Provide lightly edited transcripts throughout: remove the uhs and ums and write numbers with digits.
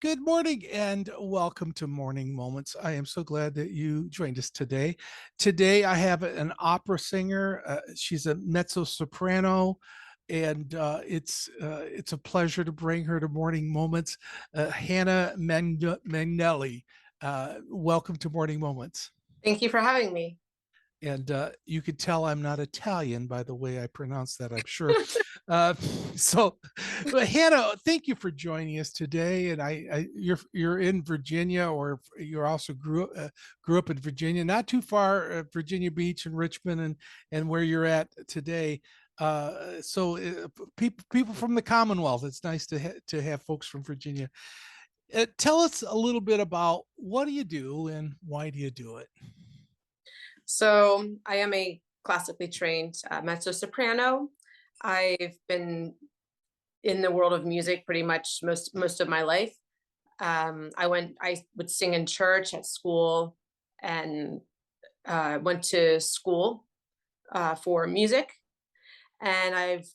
Good morning and welcome to Morning Moments. I am so glad that you joined us today. Today, I have an opera singer. She's a mezzo soprano, and it's a pleasure to bring her to Morning Moments. Hannah Magnelli. Welcome to Morning Moments. Thank you for having me. And you could tell I'm not Italian by the way I pronounce that, I'm sure. uh, so, but Hannah, thank you for joining us today. And you're in Virginia, or you also grew up in Virginia, not too far, Virginia Beach and Richmond, and where you're at today. People from the Commonwealth. It's nice to have folks from Virginia. Tell us a little bit about what do you do and why do you do it? So I am a classically trained mezzo soprano. I've been in the world of music pretty much most of my life. I would sing in church, at school, and went to school for music. And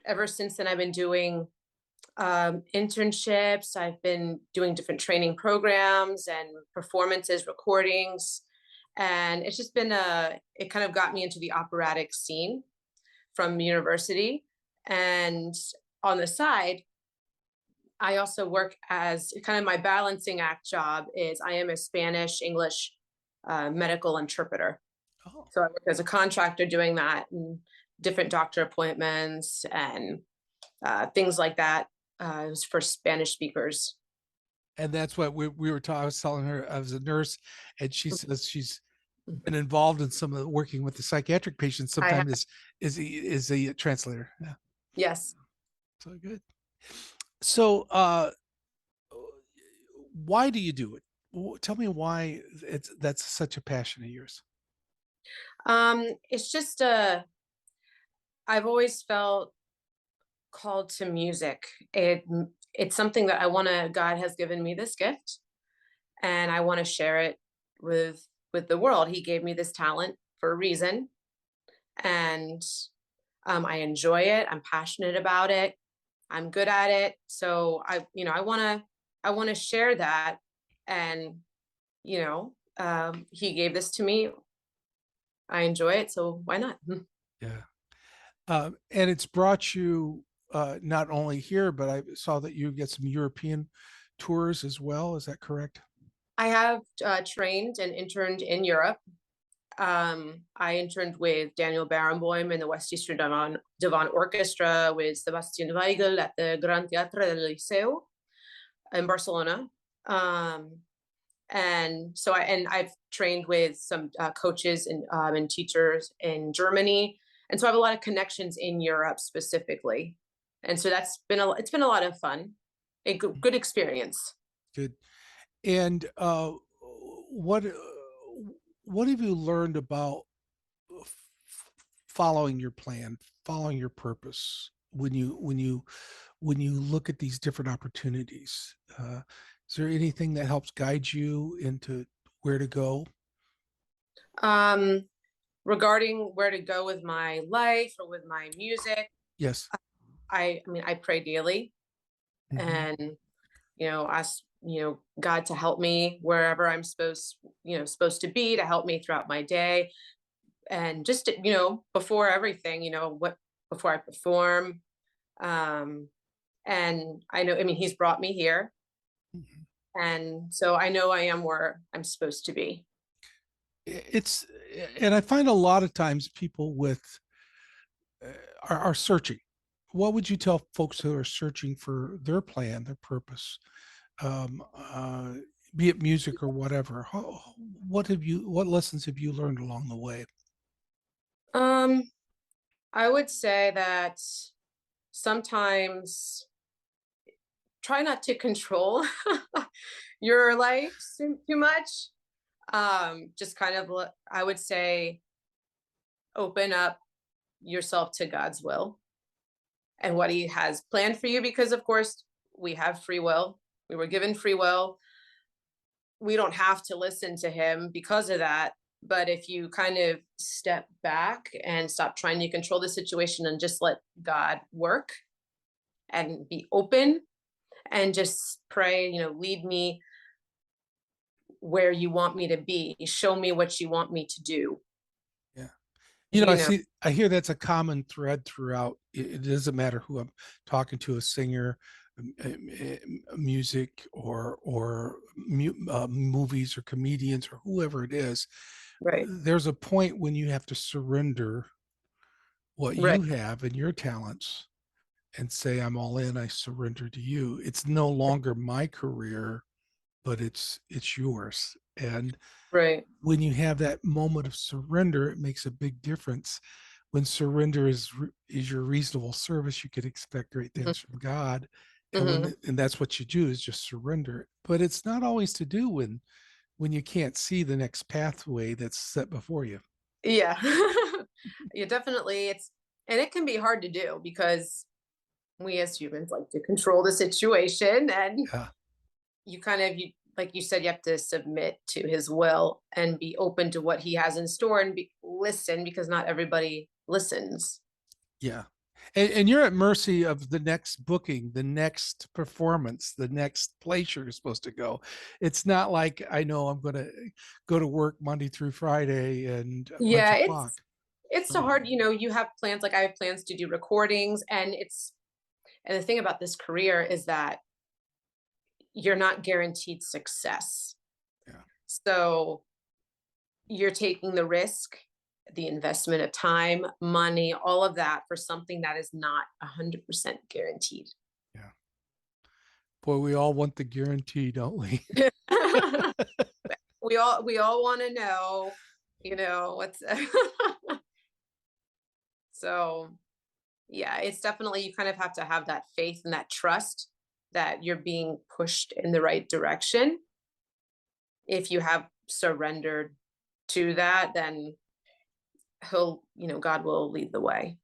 ever since then, I've been doing internships. I've been doing different training programs and performances, recordings. And it's just been it kind of got me into the operatic scene from university. And on the side, I also work as kind of my balancing act job is I am a Spanish English medical interpreter. Oh. So I work as a contractor doing that, and different doctor appointments and things like that for Spanish speakers. And that's what we were talking. I was telling her I was a nurse, and she says she's been involved in some of the working with the psychiatric patients. I have, Sometimes is a translator. Yeah, yes. so good. So, why do you do it? Tell me why that's such a passion of yours. It's just I've always felt called to music. It's something that God has given me this gift, and I want to share it with the world. He gave me this talent for a reason, and I enjoy it. I'm passionate about it. I'm good at it. So I want to share that. And he gave this to me. I enjoy it, so why not? Yeah, and it's brought you not only here, but I saw that you get some European tours as well. Is that correct? I have trained and interned in Europe. I interned with Daniel Barenboim in the West-Eastern Divan Orchestra, with Sebastian Weigle at the Gran Teatro del Liceu in Barcelona. And I've trained with some coaches and teachers in Germany, and so I have a lot of connections in Europe specifically. And so it's been a lot of fun, a good experience. Good. And what what have you learned about following your plan, following your purpose when you look at these different opportunities? Is there anything that helps guide you into where to go? Um, Regarding where to go with my life or with my music, Yes. I mean, I pray daily, Hmm. and ask God to help me wherever I'm supposed to be, to help me throughout my day, and just before everything, before I perform. um and I mean, he's brought me here, Hmm. and so I know I am where I'm supposed to be. It's and I find a lot of times people with uh, are searching. What would you tell folks who are searching for their plan, their purpose, um, uh, be it music or whatever? What lessons have you learned along the way? um I would say that sometimes try not to control your life too much. Just kind of I would say open up yourself to God's will and what he has planned for you, because of course we have free will. We were given free will. We don't have to listen to him because of that. But if you kind of step back and stop trying to control the situation and just let God work and be open and just pray, lead me where you want me to be, show me what you want me to do, Yeah. you know. I hear that's a common thread throughout. It doesn't matter who I'm talking to, a singer, music, or movies or comedians or whoever it is. Right, There's a point when you have to surrender what right, you have and your talents and say, I'm all in, I surrender to you. It's no longer my career, but it's yours. And right. when you have that moment of surrender, it makes a big difference. When surrender is your reasonable service, you could expect great things from God. Hmm. And that's what you do, is just surrender. But it's not always to do when you can't see the next pathway that's set before you. Yeah. Yeah, definitely. And it can be hard to do because we as humans like to control the situation, and Yeah. like you said, you have to submit to his will and be open to what he has in store, and listen, because not everybody listens. Yeah. And you're at mercy of the next booking, the next performance, the next place you're supposed to go. It's not like I know I'm going to go to work Monday through Friday and a bunch Yeah, of clock. it's so hard. You have plans, like I have plans to do recordings, and the thing about this career is that you're not guaranteed success. Yeah. So you're taking the risk, the investment of time, money, all of that for something that is not 100% guaranteed. Yeah. Boy, we all want the guarantee, don't we? We all want to know, what's so yeah, it's definitely, you kind of have to have that faith and that trust that you're being pushed in the right direction. If you have surrendered to that, then God will lead the way.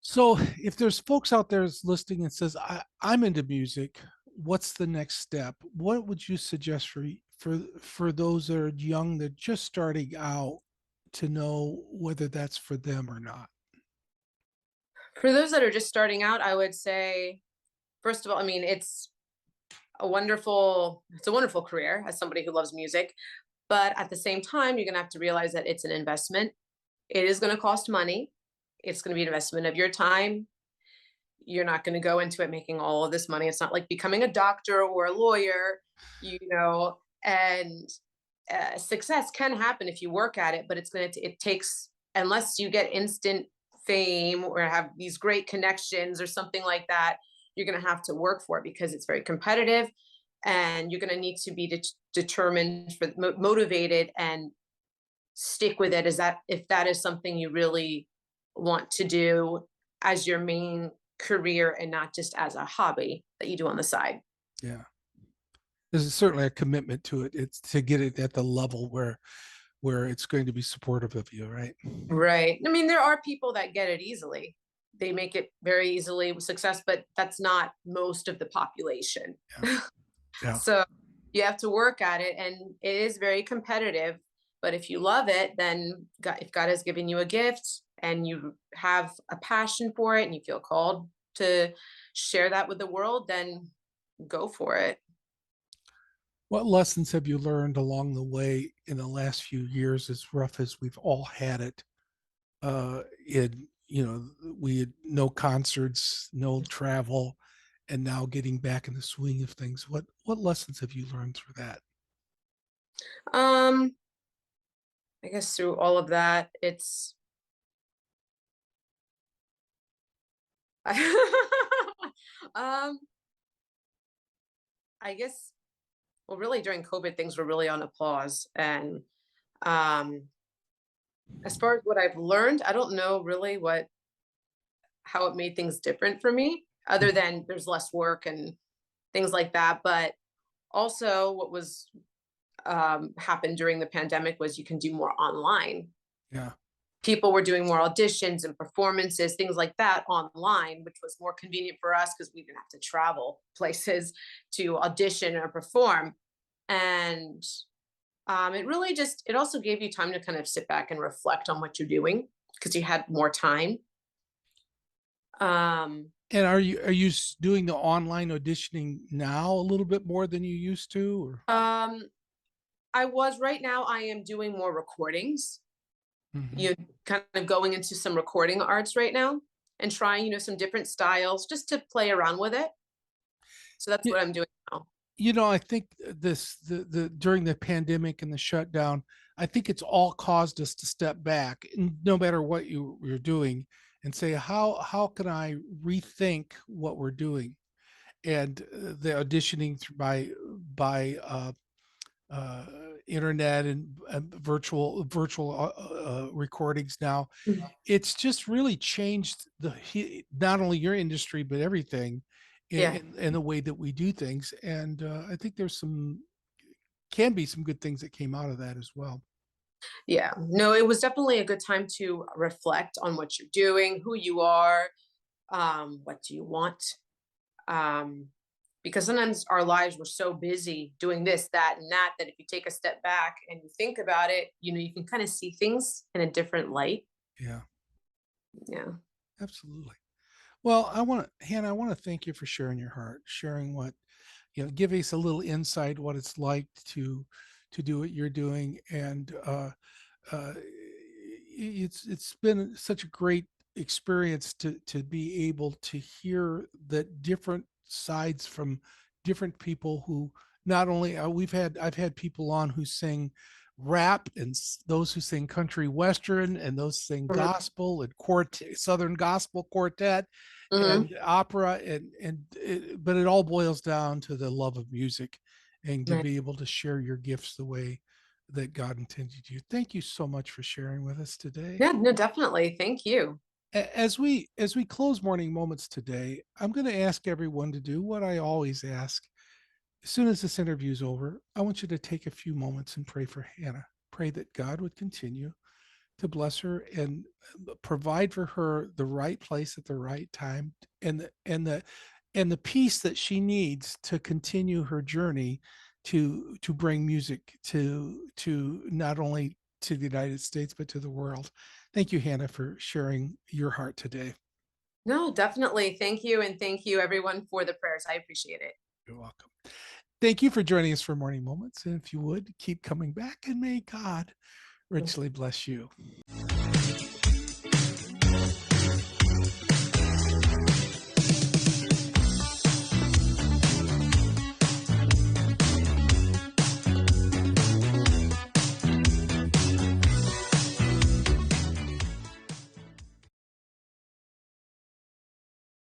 So if there's folks out there that's listening and says, I'm into music, what's the next step? What would you suggest for those that are young, that just starting out, to know whether that's for them or not? For those that are just starting out, I would say, first of all, I mean, it's a wonderful career as somebody who loves music, but at the same time, you're going to have to realize that it's an investment. It is going to cost money. It's going to be an investment of your time. You're not going to go into it making all of this money. It's not like becoming a doctor or a lawyer, and success can happen if you work at it, but it takes, unless you get instant fame or have these great connections or something like that, you're going to have to work for it because it's very competitive, and you're going to need to be determined, motivated, and stick with it. Is that if that is something you really want to do as your main career and not just as a hobby that you do on the side. Yeah. There's certainly a commitment to it. It's to get it at the level where it's going to be supportive of you, right? Right. I mean, there are people that get it easily. They make it very easily with success, but that's not most of the population. Yeah. Yeah. So you have to work at it, and it is very competitive. But if you love it, then if God has given you a gift and you have a passion for it and you feel called to share that with the world, then go for it. What lessons have you learned along the way in the last few years, as rough as we've all had it? We had no concerts, no travel, and now getting back in the swing of things. What lessons have you learned through that? Um, I guess through all of that, it's um, I guess, well, really during COVID, things were really on a pause. And um, as far as what I've learned, I don't know really how it made things different for me, other Mhm. than there's less work and things like that. But also, what was happened during the pandemic was you can do more online. Yeah. People were doing more auditions and performances, things like that online, which was more convenient for us because we didn't have to travel places to audition or perform. And it also gave you time to kind of sit back and reflect on what you're doing because you had more time. And are you doing the online auditioning now a little bit more than you used to? Or Um, I was right now I am doing more recordings. Mhm. You kind of going into some recording arts right now and trying, some different styles just to play around with it. So that's Y- what I'm doing now. I think the during the pandemic and the shutdown, I think it's all caused us to step back, no matter what you're doing, and say how can I rethink what we're doing, and the auditioning by uh, internet and virtual recordings now. Mhm. It's just really changed not only your industry but everything Yeah. in the way that we do things. And I think there's can be some good things that came out of that as well. Yeah. No, it was definitely a good time to reflect on what you're doing, who you are, what do you want? Um, because sometimes our lives were so busy doing this, that, and that if you take a step back and you think about it, you can kind of see things in a different light. Yeah, Yeah. absolutely. Well, Hannah, I want to thank you for sharing your heart, sharing what, give us a little insight what it's like to do what you're doing. And uh, it's been such a great experience to be able to hear the different sides from different people who not only I've had people on who sing rap and those who sing country western and those sing Mhm. gospel and quartet, southern gospel quartet Mhm. and opera, but it all boils down to the love of music and to Right. be able to share your gifts the way that God intended you. Thank you so much for sharing with us today. Yeah, no, definitely. Thank you. As we close morning moments today, I'm going to ask everyone to do what I always ask. As soon as this interview is over, I want you to take a few moments and pray for Hannah. Pray that God would continue to bless her and provide for her the right place at the right time, and the peace that she needs to continue her journey to bring music to not only to the United States but to the world. Thank you, Hannah, for sharing your heart today. No, definitely. Thank you. And thank you, everyone, for the prayers. I appreciate it. You're welcome. Thank you for joining us for Morning Moments. And if you would keep coming back, and may God richly bless you.